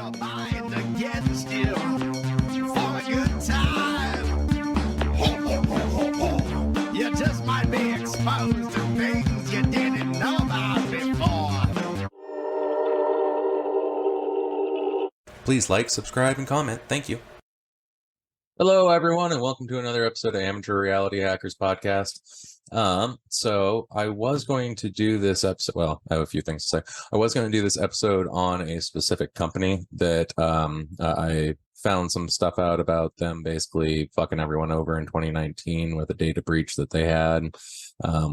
your mind against you for a good time. You just might be exposed to things you didn't know about before. Please like, subscribe, and comment. Thank you. Hello, everyone, and welcome to another episode of Amateur Reality Hackers Podcast. So I was going to do this episode. Well, I have a few things to say. I was going to do this episode on a specific company that I found some stuff out about them basically fucking everyone over in 2019 with a data breach that they had,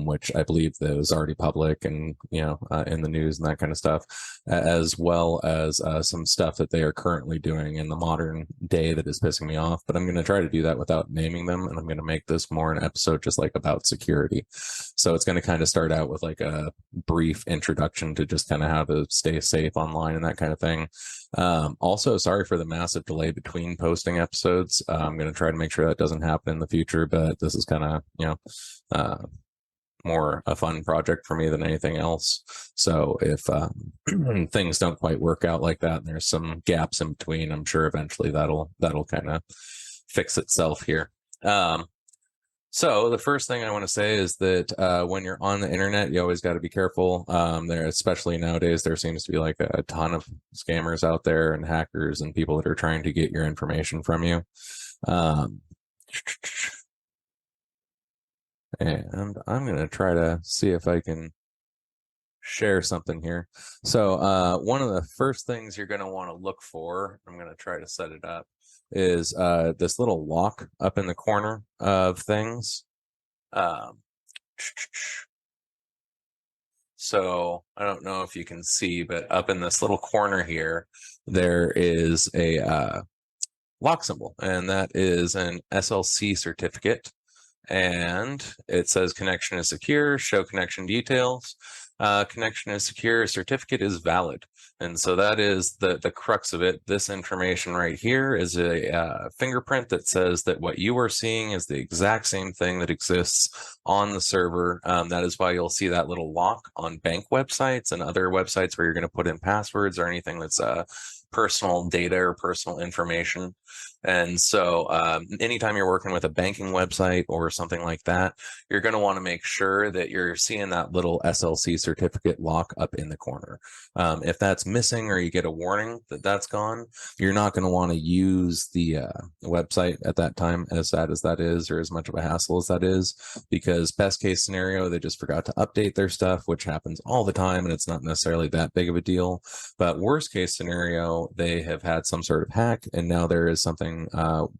which I believe that was already public and, in the news and that kind of stuff, as well as some stuff that they are currently doing in the modern day that is pissing me off. But I'm going to try to do that without naming them, and I'm going to make this more an episode just like about security. So it's going to kind of start out with like a brief introduction to just kind of how to stay safe online and that kind of thing. Also, sorry for the massive delay between posting episodes. I'm going to try to make sure that doesn't happen in the future, but this is kind of, more a fun project for me than anything else. So if things don't quite work out like that and there's some gaps in between, I'm sure eventually that'll kind of fix itself here. So the first thing I want to say is that when you're on the internet, you always got to be careful. There, especially nowadays, there seems to be like a ton of scammers out there and hackers and people that are trying to get your information from you. And I'm going to try to see if I can share something here. So one of the first things you're going to want to look for, I'm going to try to set it up, is this little lock up in the corner of things. So I don't know if you can see, but up in this little corner here, there is a lock symbol, and that is an SLC certificate. And it says connection is secure, show connection details. Connection is secure, certificate is valid. And so that is the crux of it. This information right here is a fingerprint that says that what you are seeing is the exact same thing that exists on the server. That is why you'll see that little lock on bank websites and other websites where you're going to put in passwords or anything that's personal data or personal information. And so anytime you're working with a banking website or something like that, you're going to want to make sure that you're seeing that little SLC certificate lock up in the corner. If that's missing or you get a warning that that's gone, you're not going to want to use the website at that time, as sad as that is, or as much of a hassle as that is, because best case scenario, they just forgot to update their stuff, which happens all the time, and it's not necessarily that big of a deal. But worst case scenario, they have had some sort of hack, and now there is something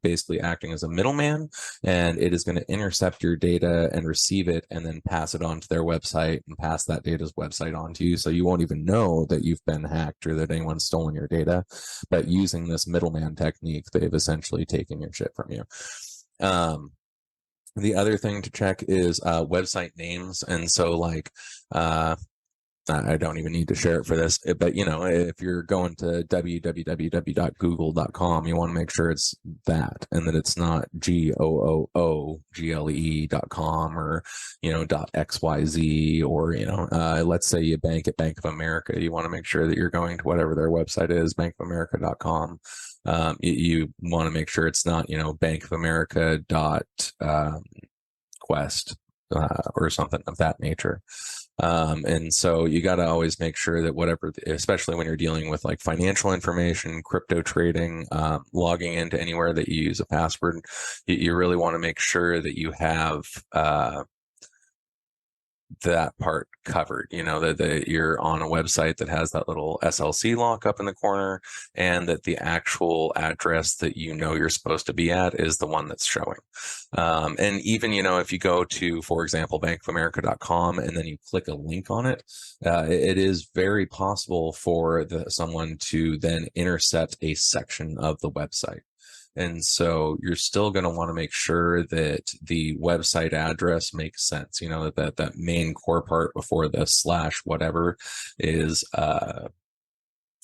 basically acting as a middleman, and it is going to intercept your data and receive it and then pass it on to their website and pass that data's website on to you. So you won't even know that you've been hacked or that anyone's stolen your data. But using this middleman technique, they've essentially taken your shit from you. The other thing to check is website names. And so like, I don't even need to share it for this, but if you're going to www.google.com, you want to make sure it's that, and that it's not GOOGLE.com or, .xyz or, let's say you bank at Bank of America. You want to make sure that you're going to whatever their website is, bankofamerica.com. You want to make sure it's not, bankofamerica.quest or something of that nature. And so you got to always make sure that whatever, especially when you're dealing with like financial information, crypto trading, logging into anywhere that you use a password, you really want to make sure that you have that part covered, that you're on a website that has that little SLC lock up in the corner, and that the actual address that you're supposed to be at is the one that's showing. And even, if you go to, for example, bankofamerica.com and then you click a link on it, it is very possible for someone to then intercept a section of the website. And so you're still going to want to make sure that the website address makes sense, that main core part before the / whatever is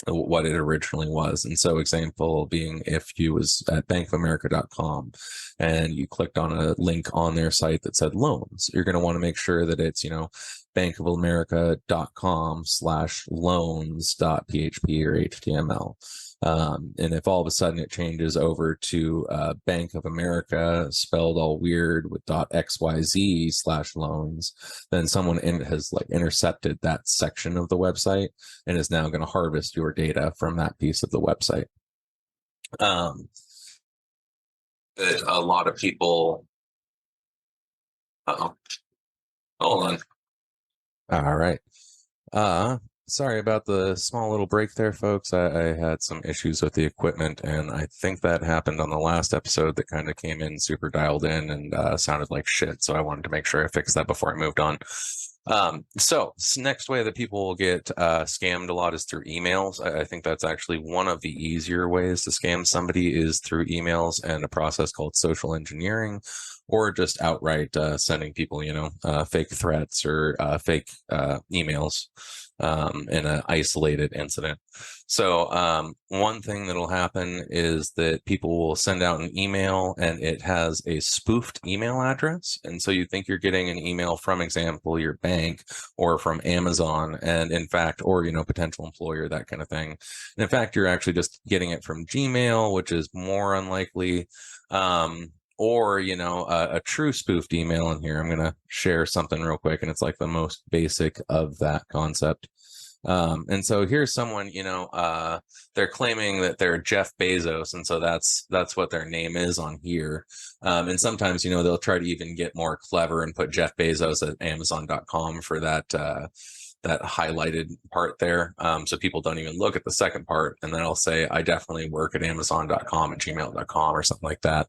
what it originally was. And so example being, if you was at bankofamerica.com and you clicked on a link on their site that said loans, you're going to want to make sure that it's, bankofamerica.com/loans.php or HTML. And if all of a sudden it changes over to Bank of America spelled all weird with .xyz/loans, then someone has like intercepted that section of the website and is now going to harvest your data from that piece of the website. A lot of people. Hold on. All right. Sorry about the small little break there, folks. I had some issues with the equipment, and I think that happened on the last episode that kind of came in super dialed in and sounded like shit. So I wanted to make sure I fixed that before I moved on. So this next way that people will get scammed a lot is through emails. I think that's actually one of the easier ways to scam somebody is through emails and a process called social engineering, or just outright sending people, fake threats or fake emails in an isolated incident. So one thing that'll happen is that people will send out an email and it has a spoofed email address. And so you think you're getting an email from, example, your bank or from Amazon, and in fact, or, potential employer, that kind of thing. And in fact, you're actually just getting it from Gmail, which is more unlikely. Or, a true spoofed email in here. I'm going to share something real quick, and it's like the most basic of that concept. And so here's someone, they're claiming that they're Jeff Bezos, and so that's what their name is on here. And sometimes, they'll try to even get more clever and put Jeff Bezos at Amazon.com for that highlighted part there. So people don't even look at the second part, and then I'll say, I definitely work at Amazon.com at gmail.com or something like that.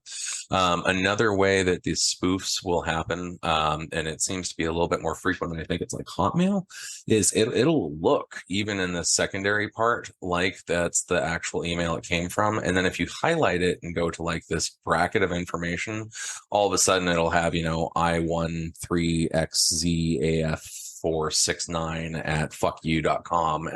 Another way that these spoofs will happen, and it seems to be a little bit more frequent than I think, it's like Hotmail, is it'll look even in the secondary part like that's the actual email it came from. And then if you highlight it and go to like this bracket of information, all of a sudden it'll have, I13XZAF469 at fuckyou.com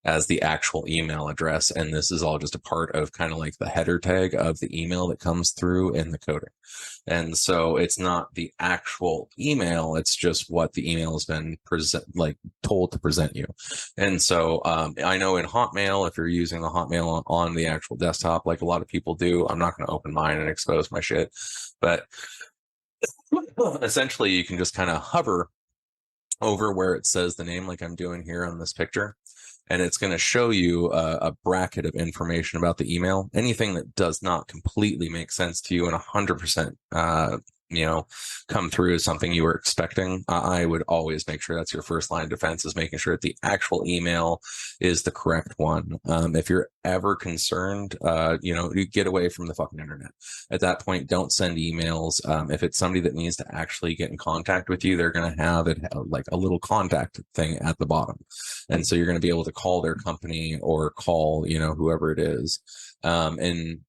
as the actual email address. And this is all just a part of kind of like the header tag of the email that comes through in the coding. And so it's not the actual email, it's just what the email has been told to present you. And so I know in Hotmail, if you're using the Hotmail on the actual desktop, like a lot of people do, I'm not going to open mine and expose my shit, but essentially you can just kind of hover over where it says the name, like I'm doing here on this picture, and it's going to show you a bracket of information about the email. Anything that does not completely make sense to you and 100% come through as something you were expecting, I would always make sure that's your first line of defense, is making sure that the actual email is the correct one. If you're ever concerned, you get away from the fucking internet. At that point, don't send emails. If it's somebody that needs to actually get in contact with you, they're going to have it like a little contact thing at the bottom. And so you're going to be able to call their company or call, whoever it is. And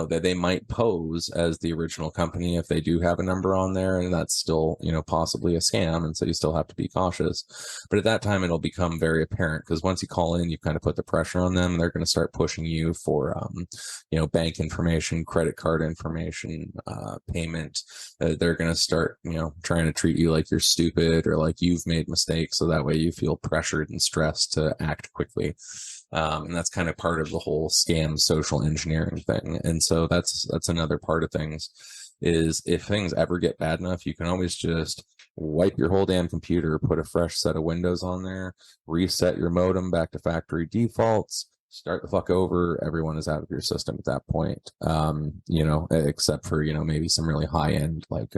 that they might pose as the original company if they do have a number on there, and that's still, possibly a scam. And so you still have to be cautious. But at that time, it'll become very apparent, because once you call in, you kind of put the pressure on them. They're going to start pushing you for, bank information, credit card information, payment. They're going to start, trying to treat you like you're stupid or like you've made mistakes. So that way you feel pressured and stressed to act quickly. And that's kind of part of the whole scam social engineering thing. And so that's another part of things, is if things ever get bad enough, you can always just wipe your whole damn computer, put a fresh set of Windows on there, reset your modem back to factory defaults, start the fuck over. Everyone is out of your system at that point. Except for, maybe some really high end, like,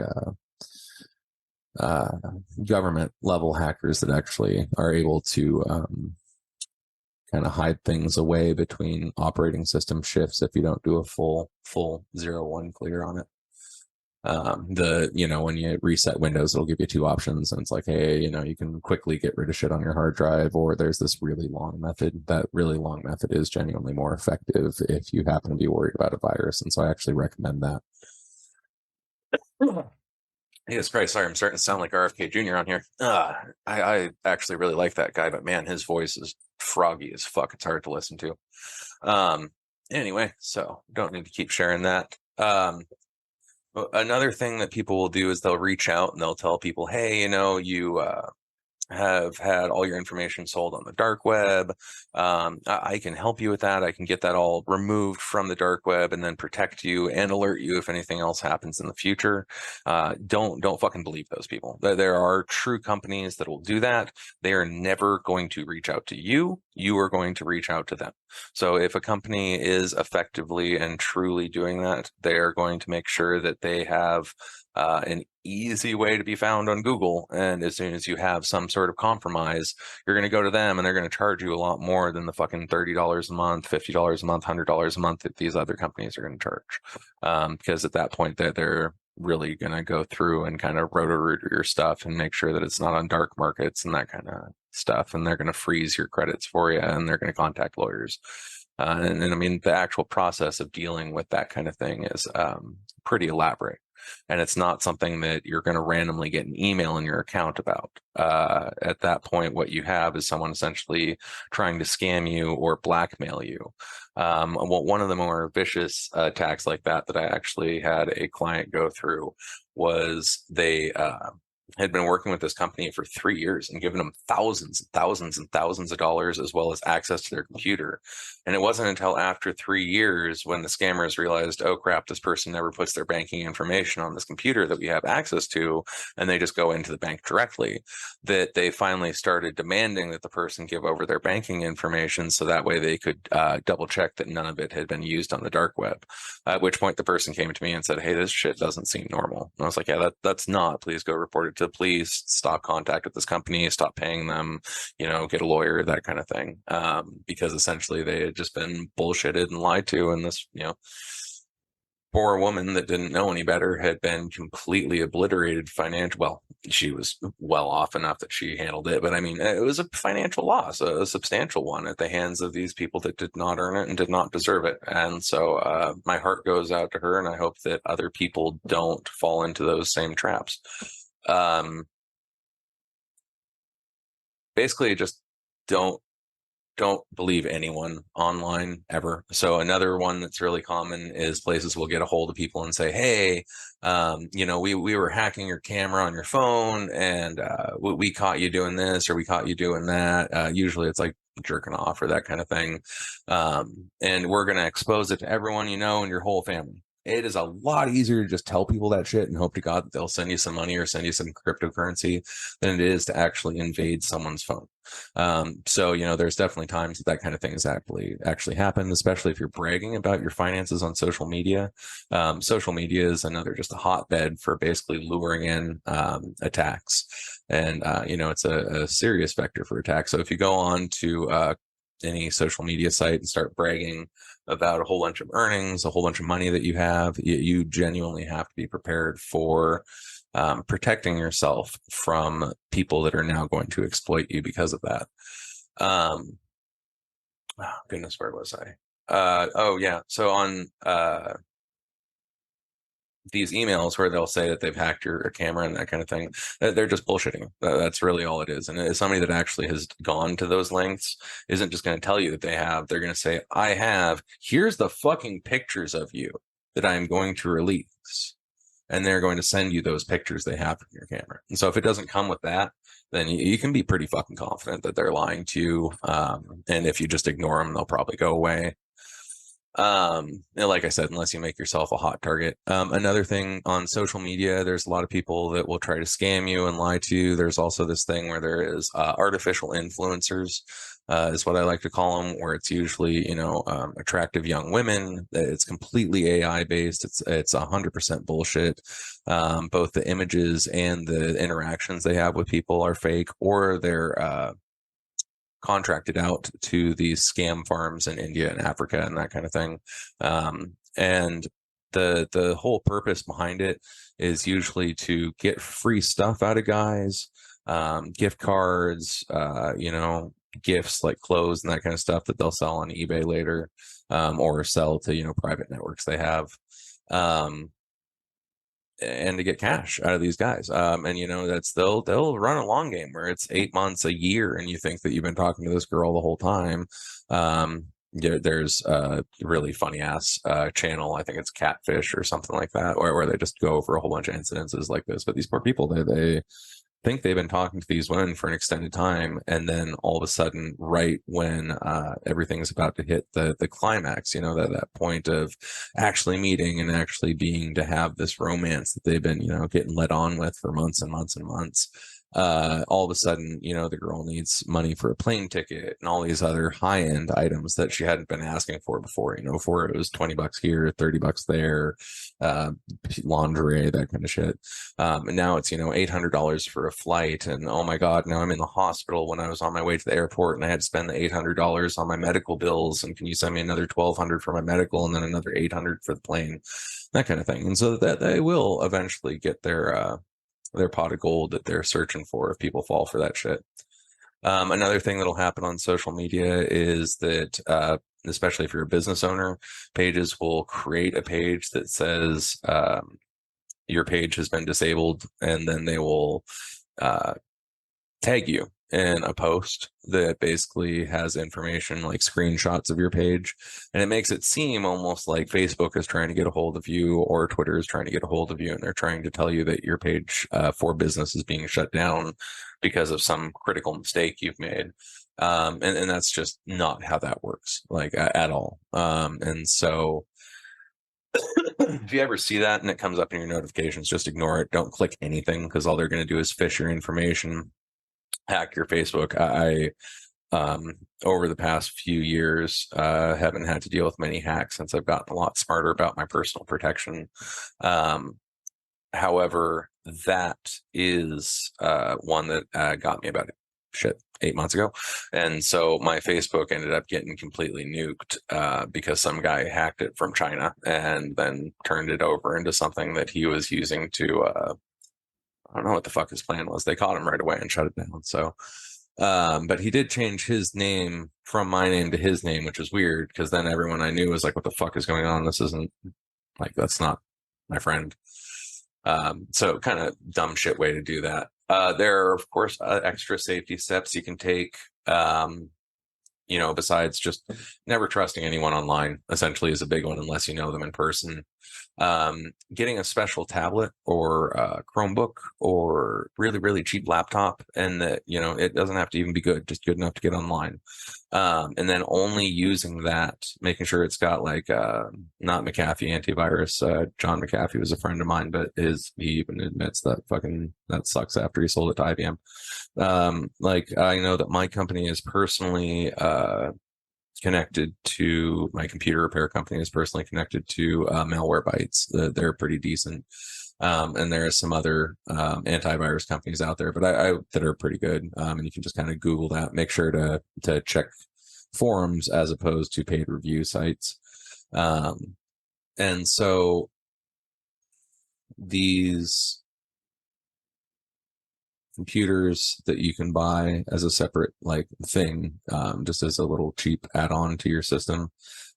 government level hackers that actually are able to, kind of hide things away between operating system shifts if you don't do a full 0-1 clear on it. When you reset Windows, it'll give you two options, and it's like, hey, you can quickly get rid of shit on your hard drive, or there's this really long method. That really long method is genuinely more effective if you happen to be worried about a virus, and so I actually recommend that. Jesus Christ, sorry, I'm starting to sound like RFK Jr. on here. I actually really like that guy, but man, his voice is froggy as fuck. It's hard to listen to. Anyway, so don't need to keep sharing that. Another thing that people will do is they'll reach out and they'll tell people, hey, you have had all your information sold on the dark web. I can help you with that. I can get that all removed from the dark web and then protect you and alert you if anything else happens in the future. Don't fucking believe those people. There are true companies that will do that. They are never going to reach out to you. You are going to reach out to them. So if a company is effectively and truly doing that, they are going to make sure that they have an easy way to be found on Google. And as soon as you have some sort of compromise, you're going to go to them and they're going to charge you a lot more than the fucking $30 a month, $50 a month, $100 a month that these other companies are going to charge. Because at that point, they're really going to go through and kind of roto-root your stuff and make sure that it's not on dark markets and that kind of stuff. And they're going to freeze your credits for you and they're going to contact lawyers. And I mean, the actual process of dealing with that kind of thing is pretty elaborate. And it's not something that you're going to randomly get an email in your account about. At that point, what you have is someone essentially trying to scam you or blackmail you. One of the more vicious attacks like that I actually had a client go through was they had been working with this company for 3 years and given them thousands and thousands and thousands of dollars as well as access to their computer. And it wasn't until after 3 years when the scammers realized, oh crap, this person never puts their banking information on this computer that we have access to, and they just go into the bank directly, that they finally started demanding that the person give over their banking information so that way they could double check that none of it had been used on the dark web. At which point the person came to me and said, hey, this shit doesn't seem normal. And I was like, yeah, that's not. Please go report it to the police, stop contact with this company, stop paying them, get a lawyer, that kind of thing. Because essentially they had just been bullshitted and lied to. And this, poor woman that didn't know any better had been completely obliterated well, she was well off enough that she handled it, but I mean, it was a financial loss, a substantial one at the hands of these people that did not earn it and did not deserve it. And so my heart goes out to her, and I hope that other people don't fall into those same traps. Basically, just don't believe anyone online ever. So another one that's really common is places will get a hold of people and say, hey, we were hacking your camera on your phone and we caught you doing this or we caught you doing that. Usually it's like jerking off or that kind of thing. And we're going to expose it to everyone you know and your whole family. It is a lot easier to just tell people that shit and hope to God that they'll send you some money or send you some cryptocurrency than it is to actually invade someone's phone. So, there's definitely times that kind of thing has actually happened, especially if you're bragging about your finances on social media. Social media is another just a hotbed for basically luring in attacks. And, it's a serious vector for attack. So if you go on to any social media site and start bragging about a whole bunch of earnings, a whole bunch of money that you have, you genuinely have to be prepared for protecting yourself from people that are now going to exploit you because of that. Oh goodness, where was I? Oh yeah. So on these emails where they'll say that they've hacked your camera and that kind of thing, they're just bullshitting. That's really all it is. And as somebody that actually has gone to those lengths isn't just going to tell you that they have. They're going to say, I have, here's the fucking pictures of you that I'm going to release. And they're going to send you those pictures they have from your camera. And so if it doesn't come with that, then you can be pretty fucking confident that they're lying to you. And if you just ignore them, they'll probably go away. Like I said, unless you make yourself a hot target. Another thing on social media, there's a lot of people that will try to scam you and lie to you. There's also this thing where there is artificial influencers, is what I like to call them, where it's usually, attractive young women. It's completely AI based. It's 100% bullshit. Both the images and the interactions they have with people are fake, or they're contracted out to these scam farms in India and Africa and that kind of thing. And the whole purpose behind it is usually to get free stuff out of guys, gift cards, gifts like clothes and that kind of stuff that they'll sell on eBay later, or sell to, private networks they have. And to get cash out of these guys. And that's they'll run a long game where it's 8 months, a year, and you think that you've been talking to this girl the whole time. there's a really funny ass channel. I think it's Catfish or something like that, where they just go over a whole bunch of incidences like this. But these poor people, they think they've been talking to these women for an extended time, and then all of a sudden, right when everything's about to hit the climax, that point of actually meeting and actually being to have this romance that they've been getting led on with for months and months and months, all of a sudden, the girl needs money for a plane ticket and all these other high end items that she hadn't been asking for before. Before it was $20 here, $30 there, lingerie, that kind of shit. And now it's, $800 for a flight. And oh my God, now I'm in the hospital when I was on my way to the airport and I had to spend the $800 on my medical bills. And can you send me another $1,200 for my medical and then another $800 for the plane, that kind of thing. And so that they will eventually get their pot of gold that they're searching for if people fall for that shit. Another thing that'll happen on social media is that, especially if you're a business owner, pages will create a page that says your page has been disabled, and then they will tag you in a post that basically has information like screenshots of your page, and it makes it seem almost like Facebook is trying to get a hold of you or Twitter is trying to get a hold of you, and they're trying to tell you that your page for business is being shut down because of some critical mistake you've made. And that's just not how that works, like at all. And so if you ever see that and it comes up in your notifications, just ignore it. Don't click anything, because all they're going to do is fish your information, hack your Facebook. I over the past few years, haven't had to deal with many hacks since I've gotten a lot smarter about my personal protection. However, that is one that got me about 8 months ago. And so my Facebook ended up getting completely nuked because some guy hacked it from China and then turned it over into something that he was using to I don't know what the fuck his plan was. They caught him right away and shut it down. So but he did change his name from my name to his name, which is weird, because then everyone I knew was like, what the fuck is going on? This isn't, like, that's not my friend. So kind of dumb shit way to do that. There are, of course, extra safety steps you can take, besides just never trusting anyone online, essentially, is a big one, unless you know them in person. Getting a special tablet or a Chromebook or really, really cheap laptop, and that, it doesn't have to even be good, just good enough to get online. And then only using that, making sure it's got like, not McAfee antivirus. John McAfee was a friend of mine, but he even admits that sucks after he sold it to IBM. I know that my company is personally, connected to, my computer repair company is personally connected to Malwarebytes. They're pretty decent. And there are some other antivirus companies out there, but I that are pretty good. And you can just kind of Google that. Make sure to check forums as opposed to paid review sites. And so these computers that you can buy as a separate thing, just as a little cheap add-on to your system,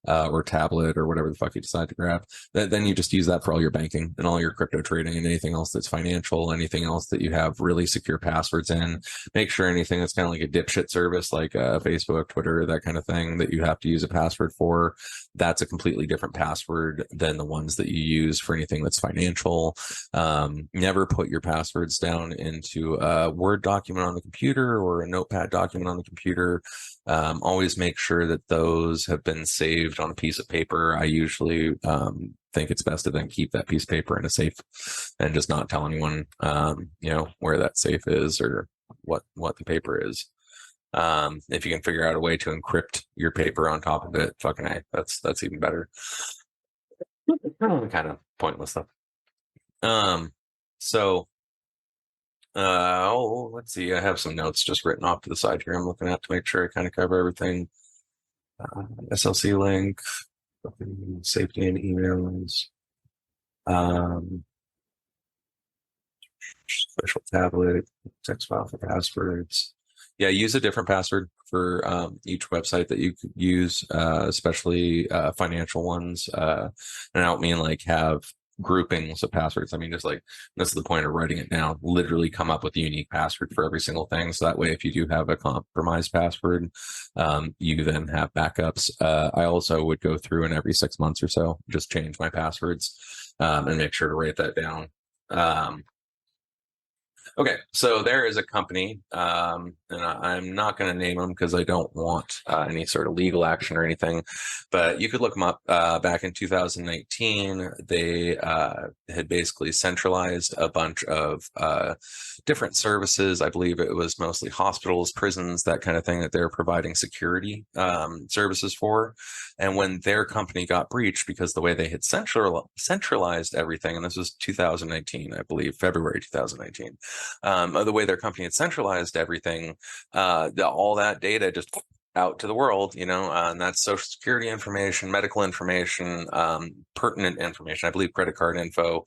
or tablet or whatever the fuck you decide to grab, then you just use that for all your banking and all your crypto trading and anything else that's financial, anything else that you have really secure passwords in. Make sure anything that's kind of like a dipshit service, like Facebook, Twitter, that kind of thing, that you have to use a password for, that's a completely different password than the ones that you use for anything that's financial. Never put your passwords down into a Word document on the computer or a Notepad document on the computer. Always make sure that those have been saved on a piece of paper. I usually think it's best to then keep that piece of paper in a safe and just not tell anyone, where that safe is or what the paper is. If you can figure out a way to encrypt your paper on top of it, fucking A, that's even better. Kind of pointless stuff. Let's see. I have some notes just written off to the side here. I'm looking at to make sure I kind of cover everything. SLC link, safety and emails, special tablet, text file for passwords. Yeah, use a different password for each website that you could use, especially financial ones. And I don't mean have groupings of passwords. I mean, just like this is the point of writing it down. Literally come up with a unique password for every single thing. So that way, if you do have a compromised password, you then have backups. I also would go through and every 6 months or so just change my passwords and make sure to write that down. Okay, so there is a company, and I'm not going to name them because I don't want any sort of legal action or anything, but you could look them up. Back in 2019, they had basically centralized a bunch of different services. I believe it was mostly hospitals, prisons, that kind of thing that they're providing security services for. And when their company got breached because the way they had centralized everything, and this was 2019, I believe, February 2019, the way their company had centralized everything, all that data just out to the world, and that's social security information, medical information, pertinent information, I believe credit card info,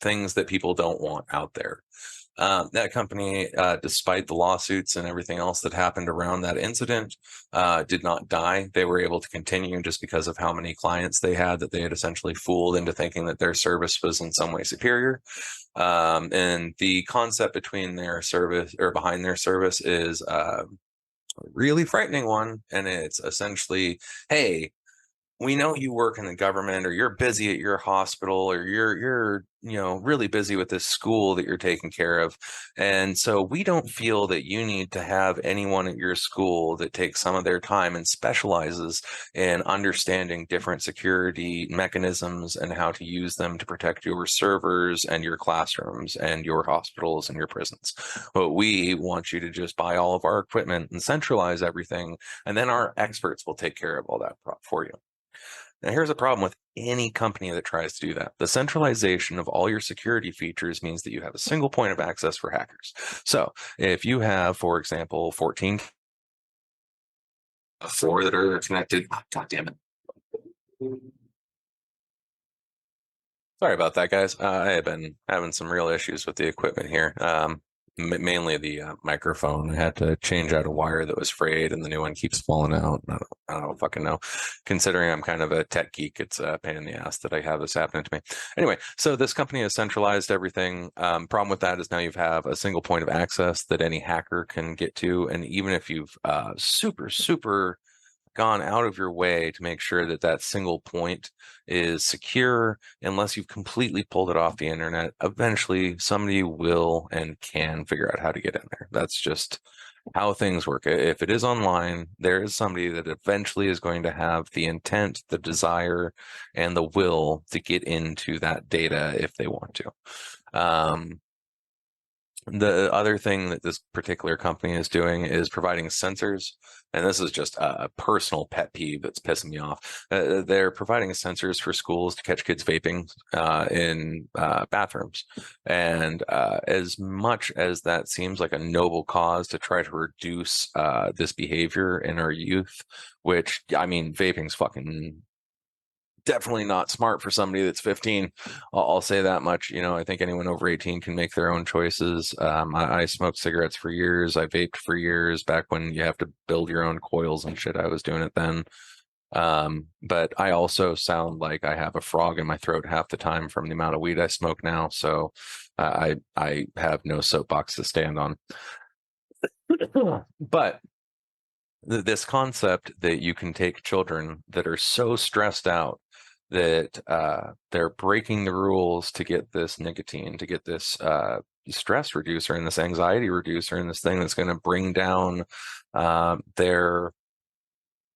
things that people don't want out there. That company, despite the lawsuits and everything else that happened around that incident, did not die. They were able to continue just because of how many clients they had that they had essentially fooled into thinking that their service was in some way superior. And the concept between their service or behind their service is a really frightening one. And it's essentially, hey, we know you work in the government, or you're busy at your hospital, or you're really busy with this school that you're taking care of, and so we don't feel that you need to have anyone at your school that takes some of their time and specializes in understanding different security mechanisms and how to use them to protect your servers and your classrooms and your hospitals and your prisons. But we want you to just buy all of our equipment and centralize everything, and then our experts will take care of all that for you. Now, here's a problem with any company that tries to do that. The centralization of all your security features means that you have a single point of access for hackers. So if you have, for example, 14 4 that are connected, God damn it. Sorry about that, guys. I have been having some real issues with the equipment here. Mainly the microphone. I had to change out a wire that was frayed, and the new one keeps falling out. I don't fucking know. Considering I'm kind of a tech geek, it's a pain in the ass that I have this happening to me. Anyway, so this company has centralized everything. Problem with that is now you have a single point of access that any hacker can get to, and even if you've super gone out of your way to make sure that that single point is secure, unless you've completely pulled it off the internet, eventually somebody will and can figure out how to get in there. That's just how things work. If it is online, there is somebody that eventually is going to have the intent, the desire, and the will to get into that data if they want to. The other thing that this particular company is doing is providing sensors, and this is just a personal pet peeve that's pissing me off. They're providing sensors for schools to catch kids vaping in bathrooms. And as much as that seems like a noble cause to try to reduce this behavior in our youth, which, I mean, vaping's fucking definitely not smart for somebody that's 15. I'll say that much. I think anyone over 18 can make their own choices. I smoked cigarettes for years. I vaped for years back when you have to build your own coils and shit. I was doing it then. But I also sound like I have a frog in my throat half the time from the amount of weed I smoke now. So I have no soapbox to stand on. But this concept that you can take children that are so stressed out that they're breaking the rules to get this nicotine, to get this stress reducer and this anxiety reducer and this thing that's going to bring down their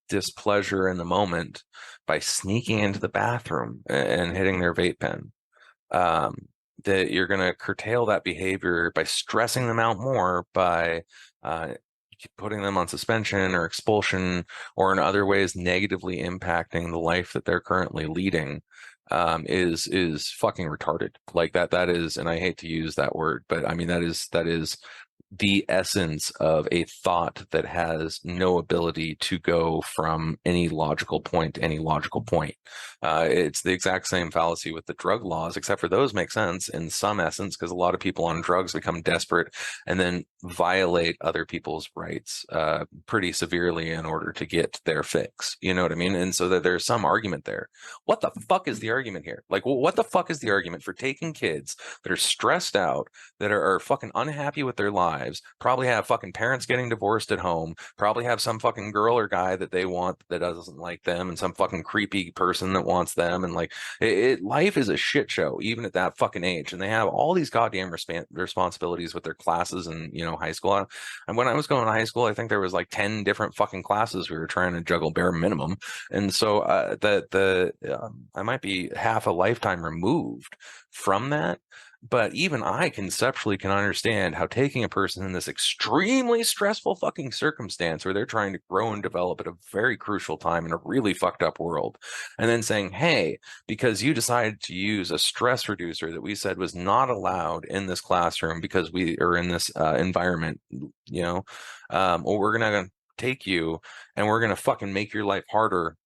displeasure in the moment by sneaking into the bathroom and hitting their vape pen. That you're going to curtail that behavior by stressing them out more, by putting them on suspension or expulsion, or in other ways negatively impacting the life that they're currently leading, is fucking retarded. Like that is, and I hate to use that word, but I mean that is the essence of a thought that has no ability to go from any logical point to any logical point. It's the exact same fallacy with the drug laws, except for those make sense in some essence because a lot of people on drugs become desperate and then violate other people's rights pretty severely in order to get their fix. You know what I mean? And so that there's some argument there. What the fuck is the argument here? Like, what the fuck is the argument for taking kids that are stressed out, that are fucking unhappy with their lives, probably have fucking parents getting divorced at home, probably have some fucking girl or guy that they want that doesn't like them, and some fucking creepy person that wants them, and like life is a shit show even at that fucking age, and they have all these goddamn responsibilities with their classes and high school. And when I was going to high school, I think there was like 10 different fucking classes we were trying to juggle bare minimum, and so I might be half a lifetime removed from that. But even I conceptually can understand how taking a person in this extremely stressful fucking circumstance where they're trying to grow and develop at a very crucial time in a really fucked up world, and then saying, hey, because you decided to use a stress reducer that we said was not allowed in this classroom because we are in this environment, well, we're going to take you and we're going to fucking make your life harder.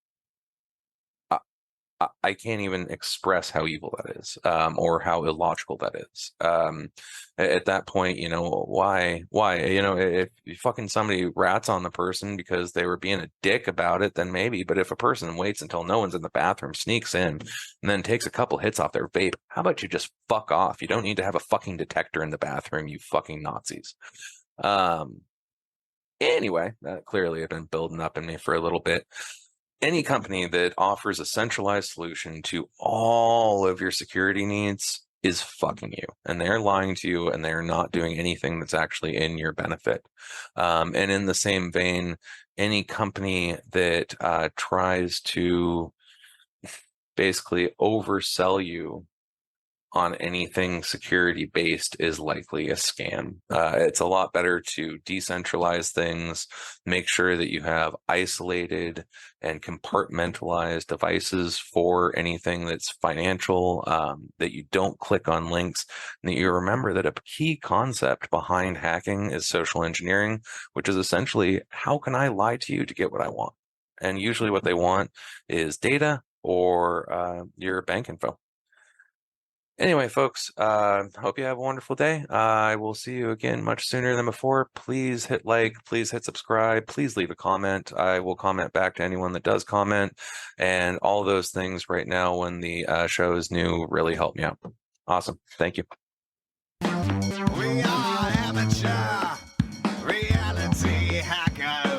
I can't even express how evil that is, or how illogical that is. At that point, why? If fucking somebody rats on the person because they were being a dick about it, then maybe. But if a person waits until no one's in the bathroom, sneaks in, and then takes a couple hits off their vape, how about you just fuck off? You don't need to have a fucking detector in the bathroom, you fucking Nazis. Anyway, that clearly had been building up in me for a little bit. Any company that offers a centralized solution to all of your security needs is fucking you, and they're lying to you, and they're not doing anything that's actually in your benefit. And in the same vein, any company that tries to basically oversell you on anything security based is likely a scam. It's a lot better to decentralize things, make sure that you have isolated and compartmentalized devices for anything that's financial, that you don't click on links, and that you remember that a key concept behind hacking is social engineering, which is essentially, how can I lie to you to get what I want? And usually what they want is data or your bank info. Anyway, folks, hope you have a wonderful day. I will see you again much sooner than before. Please hit like, please hit subscribe, please leave a comment. I will comment back to anyone that does comment, and all those things right now when the show is new really help me out. Awesome. Thank you. We are amateur reality hackers.